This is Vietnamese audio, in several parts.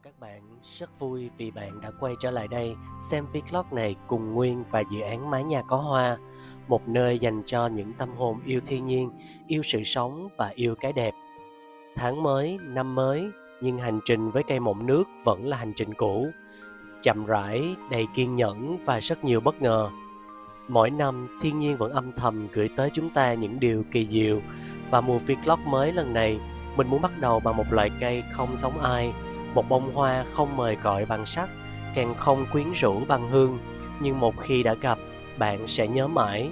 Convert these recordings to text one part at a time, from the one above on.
chào các bạn, rất vui vì bạn đã quay trở lại đây xem vlog này cùng Nguyên và dự án Mái Nhà Có Hoa, một nơi dành cho những tâm hồn yêu thiên nhiên, yêu sự sống và yêu cái đẹp. Tháng mới, năm mới, nhưng hành trình với cây mọng nước vẫn là hành trình cũ, chậm rãi, đầy kiên nhẫn và rất nhiều bất ngờ. Mỗi năm, thiên nhiên vẫn âm thầm gửi tới chúng ta những điều kỳ diệu, và mùa vlog mới lần này, mình muốn bắt đầu bằng một loài cây không giống ai, một bông hoa không mời gọi bằng sắc, càng không quyến rũ bằng hương, nhưng một khi đã gặp, bạn sẽ nhớ mãi.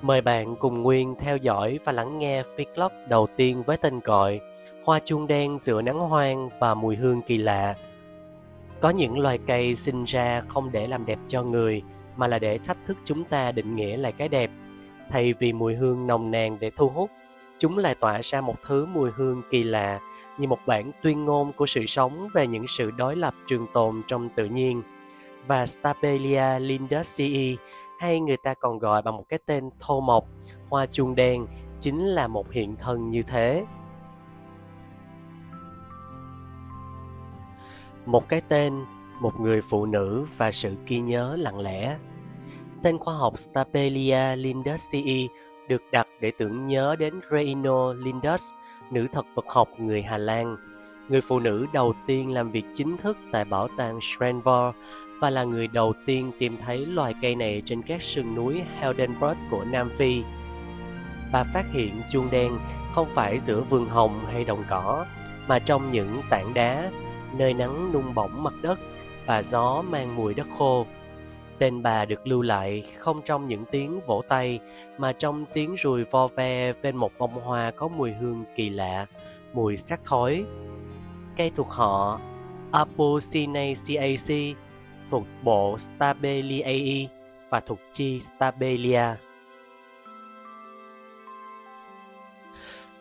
Mời bạn cùng Nguyên theo dõi và lắng nghe vlog đầu tiên với tên gọi Hoa chuông đen giữa nắng hoang và mùi hương kỳ lạ. Có những loài cây sinh ra không để làm đẹp cho người, mà là để thách thức chúng ta định nghĩa lại cái đẹp. Thay vì mùi hương nồng nàn để thu hút, chúng lại tỏa ra một thứ mùi hương kỳ lạ, như một bản tuyên ngôn của sự sống về những sự đối lập trường tồn trong tự nhiên. Và Stapelia lindusii, hay người ta còn gọi bằng một cái tên thô mộc, hoa chuông đen, chính là một hiện thân như thế. Một cái tên, một người phụ nữ và sự ghi nhớ lặng lẽ. Tên khoa học Stapelia lindusii được đặt để tưởng nhớ đến Reino Lindus, nữ thực vật học người Hà Lan, người phụ nữ đầu tiên làm việc chính thức tại bảo tàng Schrenver và là người đầu tiên tìm thấy loài cây này trên các sườn núi Heldenberg của Nam Phi. Bà phát hiện chuông đen không phải giữa vườn hồng hay đồng cỏ, mà trong những tảng đá, nơi nắng nung bỏng mặt đất và gió mang mùi đất khô. Tên bà được lưu lại không trong những tiếng vỗ tay, mà trong tiếng ruồi vo ve bên một bông hoa có mùi hương kỳ lạ, mùi xác thối. Cây thuộc họ Apocynaceae, thuộc bộ Stabeliae và thuộc chi Stabelia.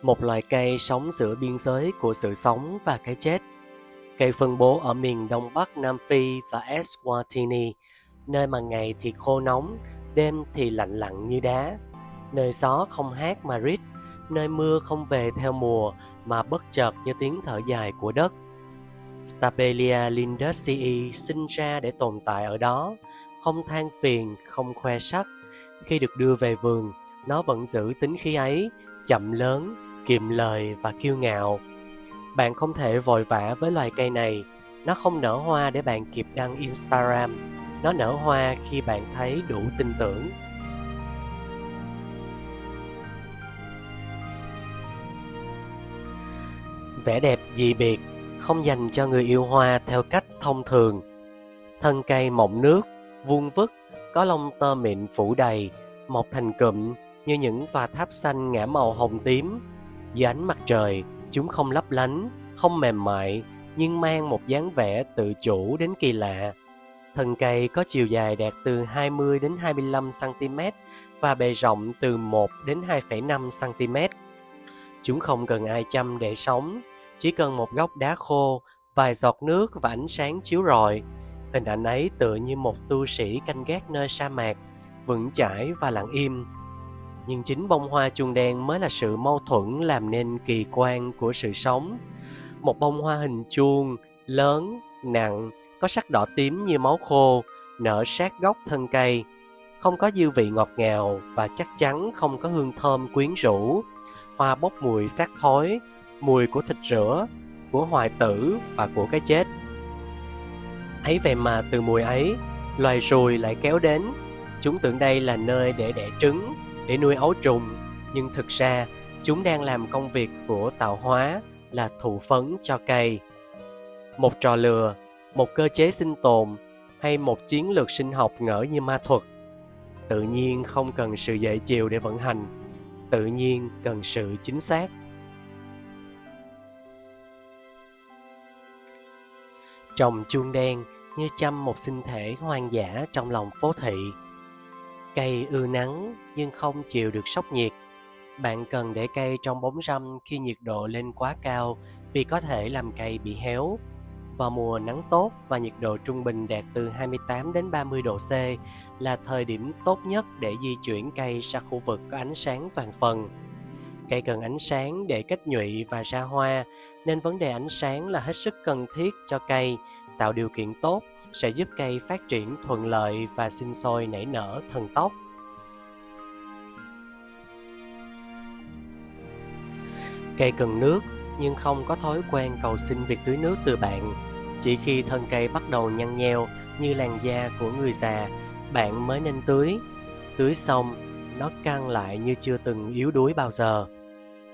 Một loài cây sống giữa biên giới của sự sống và cái chết. Cây phân bố ở miền đông bắc Nam Phi và Eswatini, nơi mà ngày thì khô nóng, đêm thì lạnh lặng như đá, nơi gió không hát mà rít, nơi mưa không về theo mùa mà bất chợt như tiếng thở dài của đất. Stapelia lindusii sinh ra để tồn tại ở đó, không than phiền, không khoe sắc. Khi được đưa về vườn, nó vẫn giữ tính khí ấy, chậm lớn, kiệm lời và kiêu ngạo. Bạn không thể vội vã với loài cây này, nó không nở hoa để bạn kịp đăng Instagram. Nó nở hoa khi bạn thấy đủ tin tưởng. Vẻ đẹp dị biệt, không dành cho người yêu hoa theo cách thông thường. Thân cây mọng nước, vuông vức, có lông tơ mịn phủ đầy, mọc thành cụm như những tòa tháp xanh ngả màu hồng tím. Dưới ánh mặt trời, chúng không lấp lánh, không mềm mại, nhưng mang một dáng vẻ tự chủ đến kỳ lạ. Thân cây có chiều dài đạt từ 20 đến 25 cm và bề rộng từ 1 đến 2,5 cm. Chúng không cần ai chăm để sống, chỉ cần một góc đá khô, vài giọt nước và ánh sáng chiếu rọi. Hình ảnh ấy tựa như một tu sĩ canh gác nơi sa mạc, vững chãi và lặng im. Nhưng chính bông hoa chuông đen mới là sự mâu thuẫn làm nên kỳ quan của sự sống. Một bông hoa hình chuông, lớn, nặng, có sắc đỏ tím như máu khô, nở sát gốc thân cây, không có dư vị ngọt ngào và chắc chắn không có hương thơm quyến rũ. Hoa bốc mùi xác thối, mùi của thịt rữa, của hoại tử và của cái chết. Ấy vậy mà từ mùi ấy, loài ruồi lại kéo đến. Chúng tưởng đây là nơi để đẻ trứng, để nuôi ấu trùng, nhưng thực ra chúng đang làm công việc của tạo hóa, là thụ phấn cho cây. Một trò lừa, một cơ chế sinh tồn, hay một chiến lược sinh học ngỡ như ma thuật. Tự nhiên không cần sự dễ chịu để vận hành, tự nhiên cần sự chính xác. Trồng chuông đen như chăm một sinh thể hoang dã trong lòng phố thị. Cây ưa nắng nhưng không chịu được sốc nhiệt. Bạn cần để cây trong bóng râm khi nhiệt độ lên quá cao, vì có thể làm cây bị héo. Vào mùa nắng tốt và nhiệt độ trung bình đạt từ 28 đến 30 độ C là thời điểm tốt nhất để di chuyển cây ra khu vực có ánh sáng toàn phần. Cây cần ánh sáng để kết nhụy và ra hoa, nên vấn đề ánh sáng là hết sức cần thiết cho cây. Tạo điều kiện tốt sẽ giúp cây phát triển thuận lợi và sinh sôi nảy nở thần tốc. Cây cần nước nhưng không có thói quen cầu xin việc tưới nước từ bạn. Chỉ khi thân cây bắt đầu nhăn nheo như làn da của người già, bạn mới nên tưới. Tưới xong, nó căng lại như chưa từng yếu đuối bao giờ.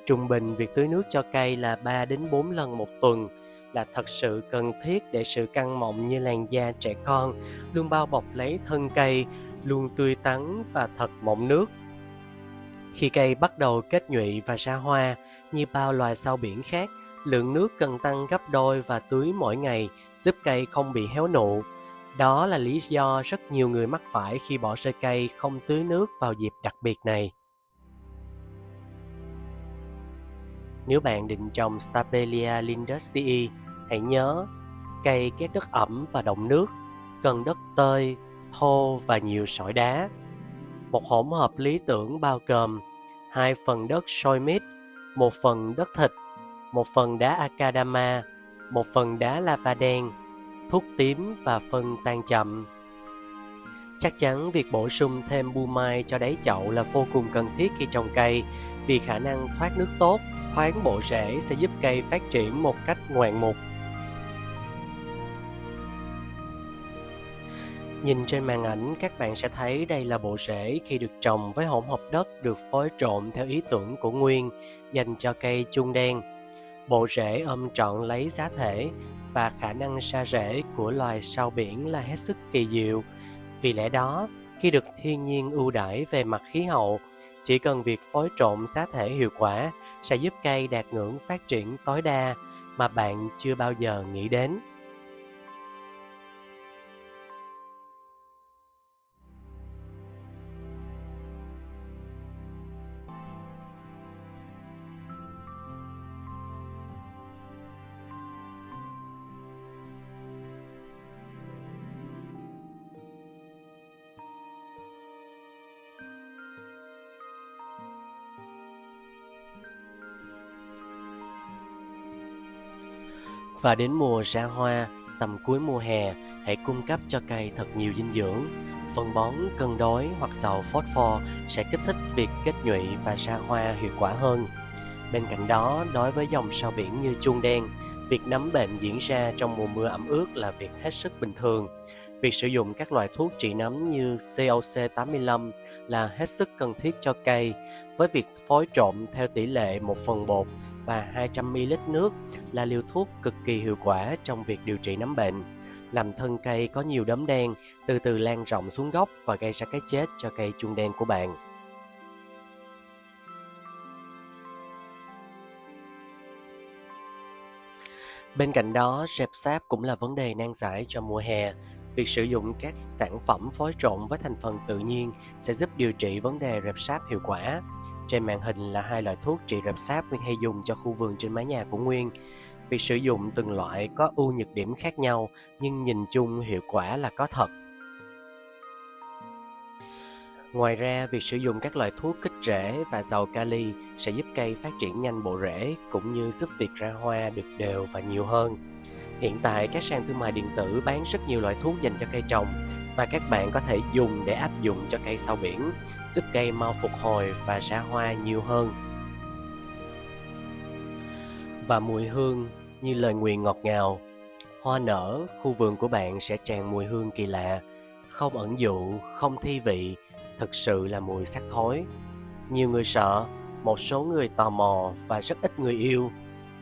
Trung bình việc tưới nước cho cây là 3 đến 4 lần một tuần là thật sự cần thiết để sự căng mọng như làn da trẻ con luôn bao bọc lấy thân cây, luôn tươi tắn và thật mọng nước. Khi cây bắt đầu kết nhụy và ra hoa, như bao loài sao biển khác, lượng nước cần tăng gấp đôi và tưới mỗi ngày giúp cây không bị héo nụ. Đó là lý do rất nhiều người mắc phải khi bỏ rơi cây không tưới nước vào dịp đặc biệt này. Nếu bạn định trồng Stapelia lindesii, hãy nhớ, cây ghét đất ẩm và đọng nước, cần đất tơi, thô và nhiều sỏi đá. Một hỗn hợp lý tưởng bao gồm 2 phần đất soi mít, 1 phần đất thịt, 1 phần đá akadama, 1 phần đá lava đen, thuốc tím và phân tan chậm. Chắc chắn việc bổ sung thêm pumice cho đáy chậu là vô cùng cần thiết khi trồng cây, vì khả năng thoát nước tốt, thoáng bộ rễ sẽ giúp cây phát triển một cách ngoạn mục. Nhìn trên màn ảnh, các bạn sẽ thấy đây là bộ rễ khi được trồng với hỗn hợp đất được phối trộn theo ý tưởng của Nguyên dành cho cây chuông đen. Bộ rễ ôm trọn lấy giá thể và khả năng sa rễ của loài sao biển là hết sức kỳ diệu. Vì lẽ đó, khi được thiên nhiên ưu đãi về mặt khí hậu, chỉ cần việc phối trộn giá thể hiệu quả sẽ giúp cây đạt ngưỡng phát triển tối đa mà bạn chưa bao giờ nghĩ đến. Và đến mùa ra hoa, tầm cuối mùa hè, hãy cung cấp cho cây thật nhiều dinh dưỡng. Phân bón cân đối hoặc giàu phosphor sẽ kích thích việc kết nhụy và ra hoa hiệu quả hơn. Bên cạnh đó, đối với dòng sao biển như chuông đen, việc nấm bệnh diễn ra trong mùa mưa ẩm ướt là việc hết sức bình thường. Việc sử dụng các loại thuốc trị nấm như COC85 là hết sức cần thiết cho cây, với việc phối trộn theo tỷ lệ 1 phần bột và 200ml nước là liều thuốc cực kỳ hiệu quả trong việc điều trị nấm bệnh, làm thân cây có nhiều đốm đen, từ từ lan rộng xuống gốc và gây ra cái chết cho cây chuông đen của bạn. Bên cạnh đó, rệp sáp cũng là vấn đề nan giải cho mùa hè. Việc sử dụng các sản phẩm phối trộn với thành phần tự nhiên sẽ giúp điều trị vấn đề rệp sáp hiệu quả. Trên màn hình là 2 loại thuốc trị rệp sáp Nguyên hay dùng cho khu vườn trên mái nhà của Nguyên. Việc sử dụng từng loại có ưu nhược điểm khác nhau, nhưng nhìn chung hiệu quả là có thật. Ngoài ra, việc sử dụng các loại thuốc kích rễ và giàu kali sẽ giúp cây phát triển nhanh bộ rễ, cũng như giúp việc ra hoa được đều và nhiều hơn. Hiện tại, các sàn thương mại điện tử bán rất nhiều loại thuốc dành cho cây trồng, và các bạn có thể dùng để áp dụng cho cây sao biển, giúp cây mau phục hồi và ra hoa nhiều hơn. Và mùi hương như lời nguyền ngọt ngào. Hoa nở, khu vườn của bạn sẽ tràn mùi hương kỳ lạ, không ẩn dụ, không thi vị, thực sự là mùi xác thối. Nhiều người sợ, một số người tò mò và rất ít người yêu.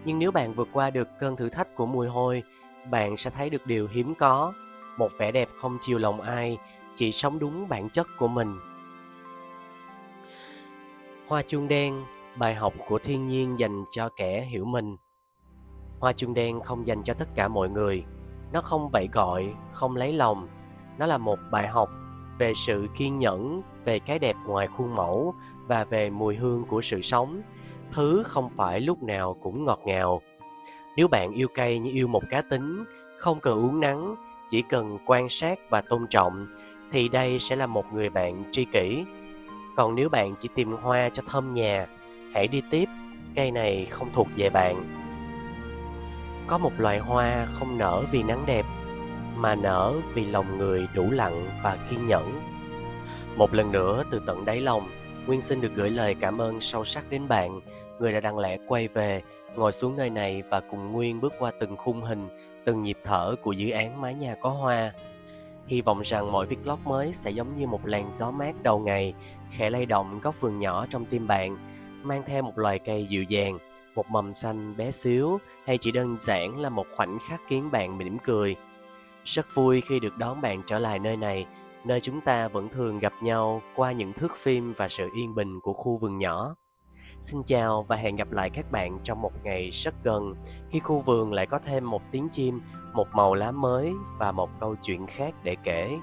Nhưng nếu bạn vượt qua được cơn thử thách của mùi hôi, bạn sẽ thấy được điều hiếm có, một vẻ đẹp không chiều lòng ai, chỉ sống đúng bản chất của mình. Hoa chuông đen, bài học của thiên nhiên dành cho kẻ hiểu mình. Hoa chuông đen không dành cho tất cả mọi người. Nó không vẫy gọi, không lấy lòng. Nó là một bài học về sự kiên nhẫn, về cái đẹp ngoài khuôn mẫu và về mùi hương của sự sống. Thứ không phải lúc nào cũng ngọt ngào. Nếu bạn yêu cây như yêu một cá tính, không cần uống nắng, chỉ cần quan sát và tôn trọng, thì đây sẽ là một người bạn tri kỷ. Còn nếu bạn chỉ tìm hoa cho thơm nhà, hãy đi tiếp, cây này không thuộc về bạn. Có một loài hoa không nở vì nắng đẹp, mà nở vì lòng người đủ lặng và kiên nhẫn. Một lần nữa từ tận đáy lòng, Nguyên xin được gửi lời cảm ơn sâu sắc đến bạn, người đã lặng lẽ quay về, ngồi xuống nơi này và cùng Nguyên bước qua từng khung hình, từng nhịp thở của dự án Mái Nhà Có Hoa. Hy vọng rằng mỗi vlog mới sẽ giống như một làn gió mát đầu ngày, khẽ lay động góc vườn nhỏ trong tim bạn, mang theo một loài cây dịu dàng, một mầm xanh bé xíu, hay chỉ đơn giản là một khoảnh khắc khiến bạn mỉm cười. Rất vui khi được đón bạn trở lại nơi này, nơi chúng ta vẫn thường gặp nhau qua những thước phim và sự yên bình của khu vườn nhỏ. Xin chào và hẹn gặp lại các bạn trong một ngày rất gần, khi khu vườn lại có thêm một tiếng chim, một màu lá mới và một câu chuyện khác để kể.